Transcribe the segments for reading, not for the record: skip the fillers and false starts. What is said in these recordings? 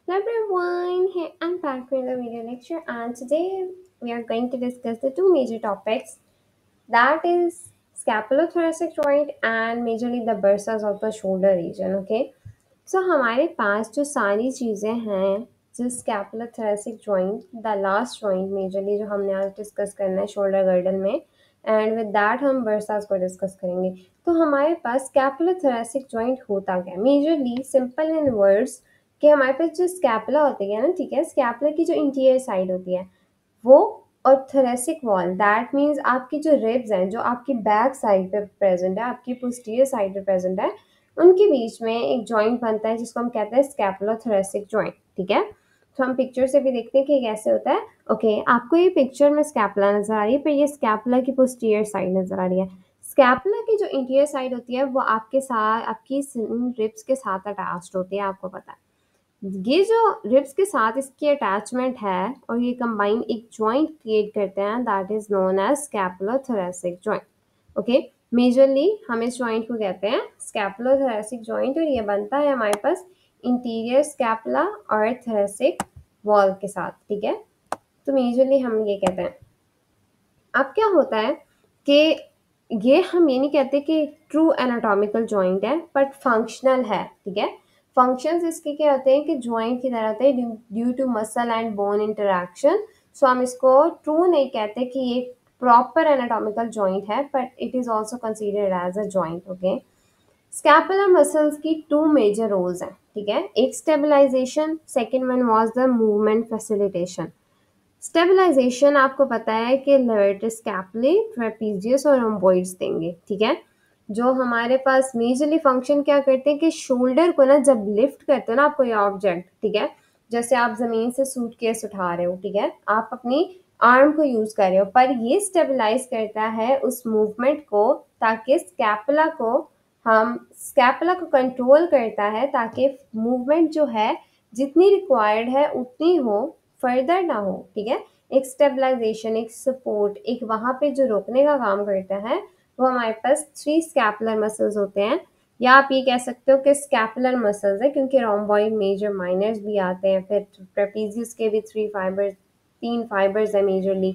Hello everyone, here I'm back with the video lecture and today we are going to discuss the two major topics that is scapulothoracic joint and majorly the bursas of the shoulder region. Okay, so हमारे पास जो सारी चीज़ें हैं जो scapulothoracic joint, the last joint majorly जो हमने आज डिस्कस करना है शोल्डर गर्डल में एंड विद दैट हम बर्सास को डिस्कस करेंगे। तो हमारे पास scapulothoracic joint होता क्या है मेजरली सिंपल इन वर्ड्स कि हमारे पास जो स्कैपुला होती है ना, ठीक है, स्कैपुला की जो इंटीरियर साइड होती है वो और थोरेसिक वॉल दैट मीन्स आपकी जो रिब्स हैं जो आपकी बैक साइड पे प्रेजेंट है, आपकी पोस्टीरियर साइड पे प्रेजेंट है, उनके बीच में एक जॉइंट बनता है जिसको हम कहते हैं स्कैपुलोथोरेसिक जॉइंट। ठीक है, तो हम पिक्चर से भी देखते हैं कि कैसे होता है। ओके, आपको ये पिक्चर में स्कैपुला नजर आ रही है, पर ये स्कैपुला की पोस्टीरियर साइड नजर आ रही है। स्कैपुला की जो इंटीरियर साइड होती है वो आपके साथ आपकी रिब्स के साथ अटैच्ड होती है, आपको पता है। ये जो रिब्स के साथ इसकी अटैचमेंट है और ये कंबाइन एक जॉइंट क्रिएट करते हैं that is known as scapulothoracic joint. Okay, majorly हम इस जॉइंट को कहते हैं स्कैपुलोथोरेसिक जॉइंट और ये बनता है हमारे पास इंटीरियर स्कैपुला और थोरेसिक वॉल के साथ। ठीक है, तो मेजरली हम ये कहते हैं। अब क्या होता है कि ये हम ये नहीं कहते कि ट्रू एनाटॉमिकल जॉइंट है बट फंक्शनल है। ठीक है, फंक्शंस इसके क्या होते हैं कि जॉइंट की तरह होते हैं due to muscle and bone interaction. So हम इसको ट्रू नहीं कहते कि ये प्रॉपर एनाटॉमिकल जॉइंट है but it is also considered as a joint. Okay, scapular muscles की टू मेजर रोल्स हैं। ठीक है, एक stabilization, second one was the movement facilitation. Stabilization आपको पता है कि लेवेटिस स्कैपुली, ट्रेपीजियस और रोम्बोइड्स देंगे। ठीक है, जो हमारे पास मेजरली फंक्शन क्या करते हैं कि शोल्डर को ना जब लिफ्ट करते हो ना आपको ये ऑब्जेक्ट, ठीक है, जैसे आप जमीन से सूटकेस उठा रहे हो, ठीक है, आप अपनी आर्म को यूज कर रहे हो, पर ये स्टेबलाइज करता है उस मूवमेंट को ताकि स्कैपुला को कंट्रोल करता है ताकि मूवमेंट जो है जितनी रिक्वायर्ड है उतनी हो, फर्दर ना हो। ठीक है, एक स्टेबलाइजेशन, एक सपोर्ट, एक वहां पे जो रोकने का काम करता है वो हमारे पास थ्री स्कैपुलर मसल्स होते हैं, या आप ये कह सकते हो कि स्कैपुलर मसल्स है क्योंकि रोम्बॉइड मेजर माइनर्स भी आते हैं, फिर ट्रेपीजियस के भी तीन फाइबर्स है मेजरली,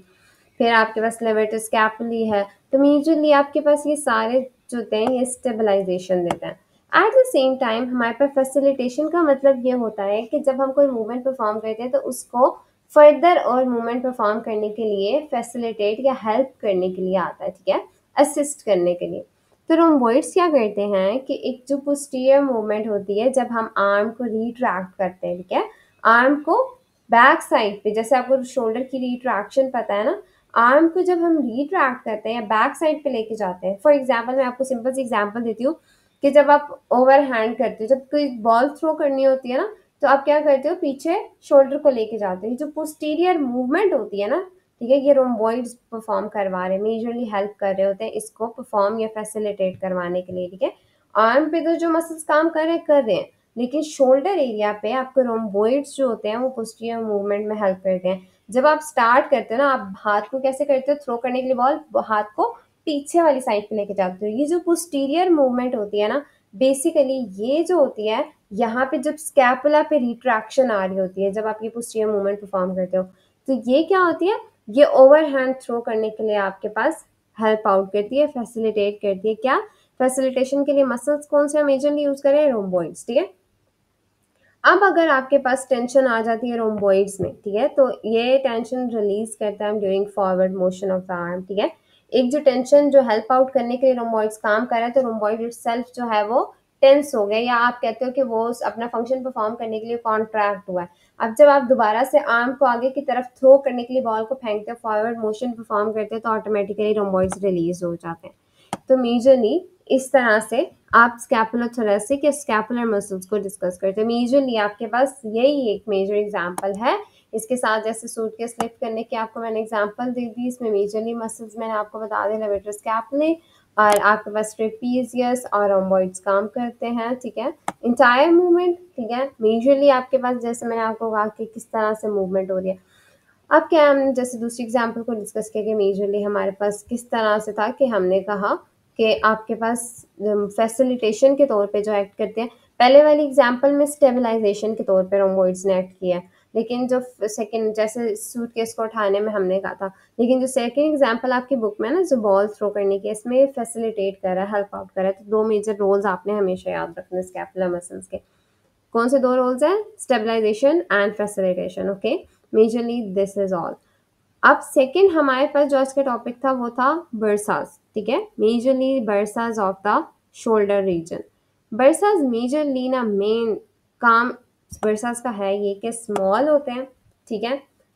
फिर आपके पास लेवेटिस स्कैपुली है। तो मेजरली आपके पास ये सारे जो होते हैं ये स्टेबलाइजेशन देते हैं। एट द सेम टाइम हमारे पास फैसिलिटेशन का मतलब ये होता है कि जब हम कोई मूवमेंट परफॉर्म करते हैं तो उसको फर्दर और मूवमेंट परफॉर्म करने के लिए फैसिलिटेट या हेल्प करने के लिए आता है। ठीक है, असिस्ट करने के लिए। तो रोम्बोइड्स क्या करते हैं कि एक जो पोस्टीरियर मूवमेंट होती है जब हम आर्म को रिट्रैक्ट करते हैं, ठीक है, आर्म को बैक साइड पे, जैसे आपको शोल्डर की रिट्रैक्शन पता है ना, आर्म को जब हम रिट्रैक्ट करते हैं या बैक साइड पे लेके जाते हैं, फॉर एग्जाम्पल मैं आपको सिंपल सी एग्जाम्पल देती हूँ कि जब आप ओवर हैंड करते हो, जब कोई बॉल थ्रो करनी होती है ना, तो आप क्या करते हो, पीछे शोल्डर को लेके जाते हो। जो पोस्टीरियर मूवमेंट होती है ना, ठीक है, ये रोम्बोइड्स परफॉर्म करवा रहे हैं, मेजरली हेल्प कर रहे होते हैं इसको परफॉर्म या फैसिलिटेट करवाने के लिए। ठीक है, आर्म पे तो जो मसल्स काम कर रहे हैं, लेकिन शोल्डर एरिया पे आपको रोम्बोइड्स जो होते हैं वो पोस्टीरियर मूवमेंट में हेल्प करते हैं। जब आप स्टार्ट करते हो ना, आप हाथ को कैसे करते हो, थ्रो करने के लिए बॉल हाथ को पीछे वाली साइड पे लेके जाते हो। ये जो पोस्टीरियर मूवमेंट होती है ना, बेसिकली ये जो होती है यहाँ पे जब स्कैपुला पे रिट्रैक्शन आ रही होती है, जब आप ये पोस्टीरियर मूवमेंट परफॉर्म करते हो, तो ये क्या होती है, ये ओवर हैंड थ्रो करने के लिए आपके पास हेल्प आउट करती है, फैसिलिटेट करती है। क्या फैसिलिटेशन के लिए मसल्स कौन से मेजरली यूज करें, रोम्बोइड्स। ठीक है, अब अगर आपके पास टेंशन आ जाती है रोम्बोइड्स में, ठीक है, तो ये टेंशन रिलीज करता है during forward motion of the arm. ठीक है, एक जो टेंशन जो हेल्प आउट करने के लिए रोम्बोइड्स काम कर रहा है, तो रोम्बोइड इटसेल्फ जो है वो टेंस हो गया, या आप कहते हो कि वो अपना फंक्शन परफॉर्म करने के लिए कॉन्ट्रैक्ट हुआ है। अब जब आप दोबारा से आर्म को आगे की तरफ थ्रो करने के लिए बॉल को फेंकते हो, फॉरवर्ड मोशन परफॉर्म करते हो, तो ऑटोमेटिकली रोम्बोइड्स रिलीज हो जाते हैं। तो मेजरली इस तरह से आप स्कैपुलोथोरेसिक या स्कैपुलर मसल्स को डिस्कस करते हैं। मेजरली आपके पास यही एक मेजर एग्जांपल है। इसके साथ जैसे सूटकेस लिफ्ट करने की आपको मैंने एग्जांपल दे दी, इसमें मेजरली मसल्स मैंने आपको बता दिया, लेवेटर स्कैपुले और आपके पास ट्रेपीजियस और रोम्बोइड्स काम करते हैं। ठीक है, इंटायर मूवमेंट, ठीक है, मेजरली आपके पास जैसे मैंने आपको कहा कि किस तरह से मूवमेंट हो रही है। अब क्या हमने जैसे दूसरी एग्जांपल को डिस्कस किया कि मेजरली हमारे पास किस तरह से था कि हमने कहा कि आपके पास फैसिलिटेशन के तौर पे जो एक्ट करते हैं, पहले वाली एग्जांपल में स्टेबलाइजेशन के तौर पे रोम्बोइड्स ने एक्ट किया है, लेकिन जो सेकंड जैसे सूटकेस को उठाने में हमने कहा था, लेकिन जो सेकंड एग्जांपल आपकी बुक में ना जो बॉल थ्रो करने की, इसमें फैसिलिटेट कर रहा है, हेल्प आउट कर रहा है। तो 2 मेजर रोल्स आपने हमेशा याद रखने स्कैपुलर मसल्स के। कौन से 2 रोल्स हैं? Stabilization and facilitation. Okay, majorly this is all. अब सेकंड हमारे पास जो आज का टॉपिक था वो था बर्सास, ठीक है, majorly bursas of the shoulder region. Bursas majorly ना मेन काम बर्सास का है ये कि स्मॉल होते हैं, ठीक है,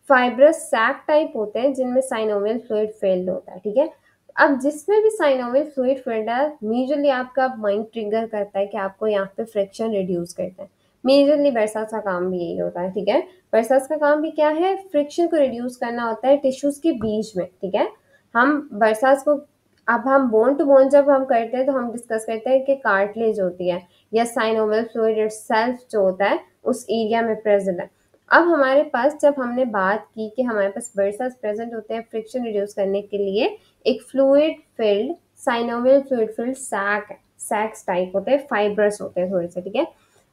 फाइब्रस सैक टाइप होते हैं जिनमें साइनोवियल फ्लूइड फिल्ड होता है, ठीक है। अब जिसमें भी साइनोवियल फ्लूइड फिल्ड है, मेजरली आपका माइंड ट्रिगर करता है कि आपको यहाँ पे फ्रिक्शन रिड्यूस करते हैं। मेजरली बर्सास का काम भी यही होता है, ठीक है। बर्सास का काम भी क्या है? फ्रिक्शन को रिड्यूस करना होता है टिश्यूज के बीच में, ठीक है। हम बर्सास को, अब हम बोन टू बोन जब हम करते हैं तो हम डिस्कस करते हैं कि कार्टिलेज होती है या साइनोवियल फ्लूइड इटसेल्फ जो होता है उस एरिया में प्रेजेंट है। अब हमारे पास जब हमने बात की कि हमारे पास बर्सास प्रेजेंट होते हैं फ्रिक्शन रिड्यूस करने के लिए, एक fluid filled synovial fluid filled sacs type होते हैं, फाइब्रस होते हैं थोड़े से, ठीक है।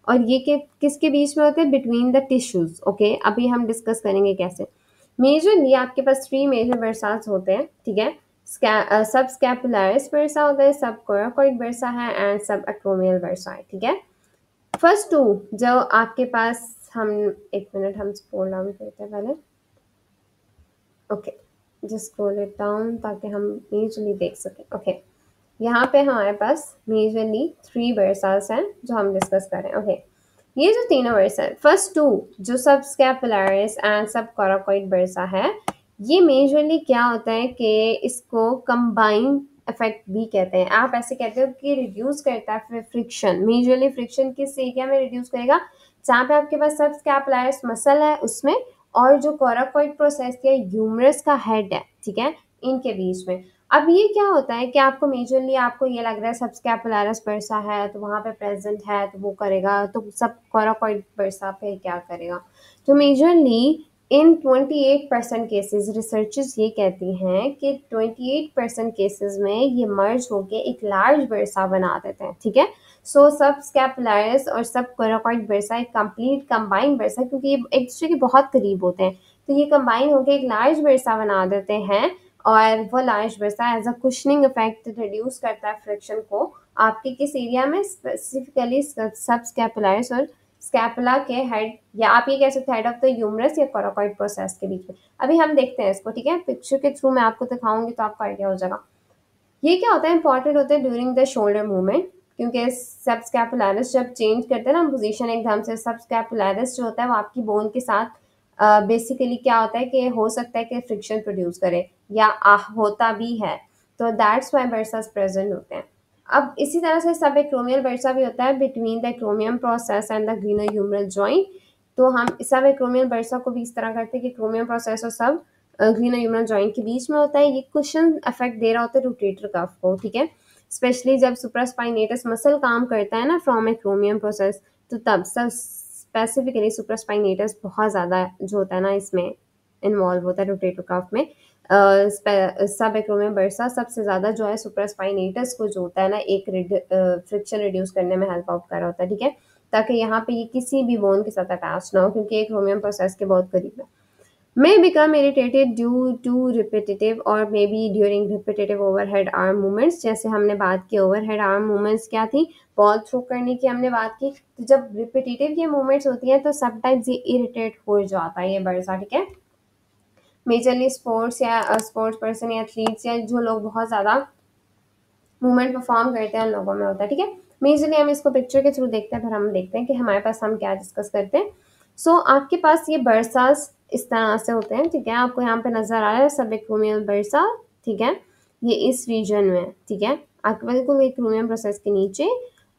और ये के किसके बीच में होते हैं? Between the tissues. ओके, अभी हम डिस्कस करेंगे कैसे। मेजरली आपके पास 3 मेजर बर्सास होते हैं, ठीक है। सब स्कैपुलरिस बर्सा होता है, सब कोराकोइड बर्सा है एंड सब एक्रोमियल बर्सा है, ठीक है। फर्स्ट 2 जो आपके पास, हम एक मिनट हम स्क्रॉल डाउन करते हैं पहले। Okay, just scroll it down ताकि हम मेजरली देख सकें। ओके, यहाँ पे हमारे पास मेजरली 3 बर्सास हैं जो हम डिस्कस कर रहे हैं। ओके, ये जो तीनों वर्सा है, फर्स्ट 2 जो सब स्कैपुलरिस एंड सब कोराकोइड बर्सा है, ये मेजरली क्या होता है कि इसको कंबाइन इफेक्ट भी कहते हैं। आप ऐसे कहते हो कि रिड्यूस करता है फ्रिक्शन। मेजरली फ्रिक्शन किस एरिया में रिड्यूस करेगा? जहाँ पे आपके पास सब स्कैपुलरिस मसल है उसमें, और जो कोराकोइड प्रोसेस या ह्यूमरस का हेड है, ठीक है, इनके बीच में। अब ये क्या होता है कि आपको मेजरली आपको ये लग रहा है सब स्कैपुलरिस बर्सा है तो वहाँ पे प्रेजेंट है तो वो करेगा, तो सब कोराकोइड बर्सा पे क्या करेगा? तो मेजरली इन 28% केसेस रिसर्चर्स ये कहती हैं कि 28% केसेस में ये मर्ज होके एक लार्ज बर्सा बना देते हैं, ठीक है। सो सब स्कैपुलरिस और सब कोराकोइड बर्सा एक कंप्लीट कंबाइंड बर्सा, क्योंकि ये एक दूसरे के बहुत करीब होते हैं, तो ये कंबाइन होके एक लार्ज बर्सा बना देते हैं। और वो large bursa as a cushioning effect reduce करता है फ्रिक्शन को आपके किस एरिया में? स्पेसिफिकली सब स्कैपुलरिस और स्कैपुला के हेड, या आप ये कह सकते हैं हेड ऑफ द ह्यूमरस या कोराकोइड प्रोसेस के बीच में। अभी हम देखते हैं इसको, ठीक है, पिक्चर के थ्रू मैं आपको दिखाऊंगी तो आपको आइडिया हो जाएगा। ये क्या होता है? इंपॉर्टेंट होता है ड्यूरिंग द शोल्डर मूवमेंट, क्योंकि सब स्कैपुलरिस जब चेंज करते हैं ना पोजीशन एकदम से, सब स्कैपुलरिस जो होता है वो आपकी बोन के साथ बेसिकली क्या होता है कि हो सकता है कि फ्रिक्शन प्रोड्यूस करे या होता भी है, तो दैट्स वाई बर्सास प्रेजेंट होते हैं। अब इसी तरह से सब एक्रोमियल बर्सा भी होता है between the acromion process and the glenohumeral joint. तो हम सब एक्रोमियल बर्सा को भी इस तरह करते हैं कि एक्रोमियम प्रोसेस और सब ग्रीनो-ह्यूमरल जॉइंट के बीच में होता है। ये कुशन इफेक्ट दे रहा होता है रोटेटर कफ को, ठीक है, स्पेशली जब सुप्रास्पाइनेटस मसल काम करता है ना फ्रॉम एक्रोमियम प्रोसेस, तो तब सब स्पेसिफिकली सुप्रास्पाइनेटस बहुत ज़्यादा जो होता है ना इसमें इन्वॉल्व होता है रोटेटर कफ में। सब एक्रोमियम बर्सा सबसे ज़्यादा जो है सुप्रास्पाइनेटस को जो होता है ना एक फ्रिक्शन रिड्यूस करने में हेल्प आउट कर रहा होता है, ठीक है, ताकि यहाँ पे ये किसी भी बोन के साथ अटैच ना हो, क्योंकि एक्रोमियम प्रोसेस के बहुत करीब है। May become irritated due to repetitive or maybe during repetitive overhead arm movements। जैसे हमने बात की overhead arm movements क्या थी, बॉल थ्रो करने की हमने बात की, तो जब repetitive ये movements होती हैं तो sometimes ये irritate हो जाता है ये बर्सा, ठीक है। मेजरली स्पोर्ट्स या स्पोर्ट्स पर्सन या एथलीट्स या जो लोग बहुत ज़्यादा मूवमेंट परफॉर्म करते हैं उन लोगों में होता है, ठीक है। मेजरली हम इसको पिक्चर के थ्रू देखते हैं, फिर हम देखते हैं कि हमारे पास हम क्या डिस्कस करते हैं। सो आपके पास ये बर्सास इस तरह से होते हैं, ठीक है, आपको यहाँ पे नजर आ रहा है सब एक्रोमियल बर्सा, ठीक है, ये इस रीजन में, ठीक है, आपके पास बिल्कुल एक्रोमियम प्रोसेस के नीचे।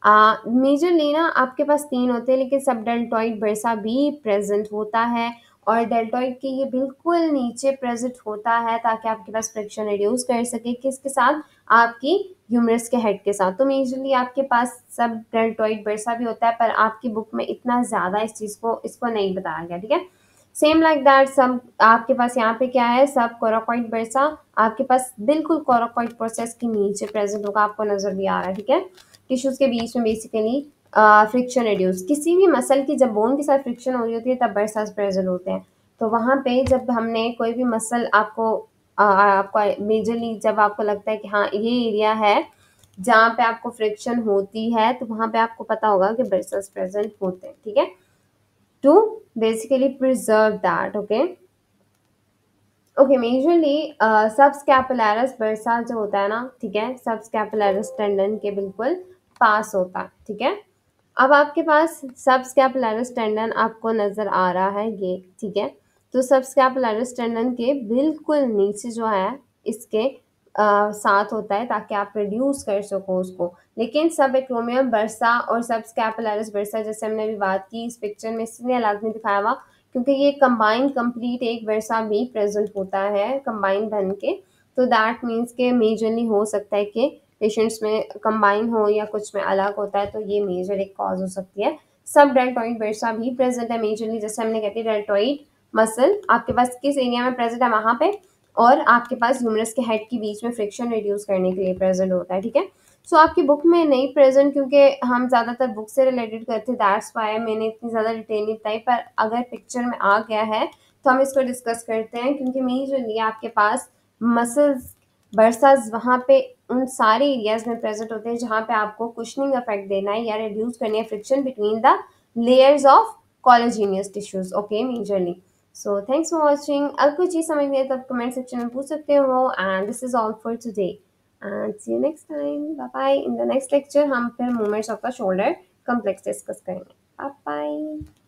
मेजरली ना आपके पास 3 होते हैं, लेकिन सब डेल्टॉइड बर्सा भी प्रेजेंट होता है, और डेल्टॉइड के ये बिल्कुल नीचे प्रेजेंट होता है ताकि आपके पास फ्रिक्शन रिड्यूस कर सके, किसके साथ? आपकी ह्यूमरस के हेड के साथ। तो मेजरली आपके पास सब डेल्टॉइड बर्सा भी होता है, पर आपकी बुक में इतना ज़्यादा इस चीज़ को इसको नहीं बताया गया, ठीक है। सेम लाइक दैट सब आपके पास यहाँ पे क्या है, सब कोराकोइड बर्सा आपके पास बिल्कुल कोराकोइड प्रोसेस के नीचे प्रेजेंट होगा, आपको नजर भी आ रहा है, ठीक है, टिश्यूज के बीच में बेसिकली फ्रिक्शन रिड्यूस, किसी भी मसल की जब बोन के साथ फ्रिक्शन हो रही होती है तब बर्सास प्रेजेंट होते हैं। तो वहाँ पे जब हमने कोई भी मसल आपको मेजरली जब आपको लगता है कि हाँ ये एरिया है जहाँ पे आपको फ्रिक्शन होती है, तो वहाँ पे आपको पता होगा कि बर्सास प्रेजेंट होते हैं, ठीक है, to basically preserve that. Okay okay, majorly subscapularis bursa जो होता है ना, ठीक है, सब स्कैपुलैरिस टेंडन के बिल्कुल पास होता है, ठीक है। अब आपके पास सब स्कैपुलैरिस टेंडन आपको नजर आ रहा है ये, ठीक है। तो सब स्कैपुलैरिस टेंडन के बिल्कुल नीचे जो है इसके साथ होता है ताकि आप रिड्यूस कर सको उसको। लेकिन सब एक्रोमियम बर्सा और सब स्कैपुलैरिस बर्सा जैसे हमने अभी बात की इस पिक्चर में इसलिए लाजमी दिखाया हुआ क्योंकि ये कंबाइन कंप्लीट एक वर्सा भी प्रेजेंट होता है कंबाइन बन के। तो दैट मीन्स के मेजरली हो सकता है कि पेशेंट्स में कंबाइन हो या कुछ में अलग होता है, तो ये मेजर एक कॉज हो सकती है। सब डेल्टॉइड वर्सा भी प्रेजेंट है मेजरली, जैसे हमने कहते हैं डेल्टॉइड मसल आपके पास किस एरिया में प्रेजेंट है वहां पे, और आपके पास ह्यूमरस के हेड के बीच में फ्रिक्शन रिड्यूस करने के लिए प्रेजेंट होता है, ठीक है। सो आपकी बुक में नहीं प्रेजेंट क्योंकि हम ज़्यादातर बुक से रिलेटेड करते हैं, दैट्स वाई मैंने इतनी ज़्यादा डिटेल नहीं बताई, पर अगर पिक्चर में आ गया है तो हम इसको डिस्कस करते हैं क्योंकि मेजरली आपके पास मसल्स बर्सास वहाँ पे उन सारे एरियाज में प्रेजेंट होते हैं जहाँ पे आपको कुशनिंग इफेक्ट देना है या रिड्यूस करनी है friction between the layers of collagenous tissues, okay, majorly. So thanks for watching. अगर कोई चीज़ समझ नहीं है तो आप कमेंट सेक्शन में पूछ सकते हो, and this is all for today and see you next time. Bye bye. In the next lecture हम फिर movements of the shoulder complex discuss करेंगे. Bye bye.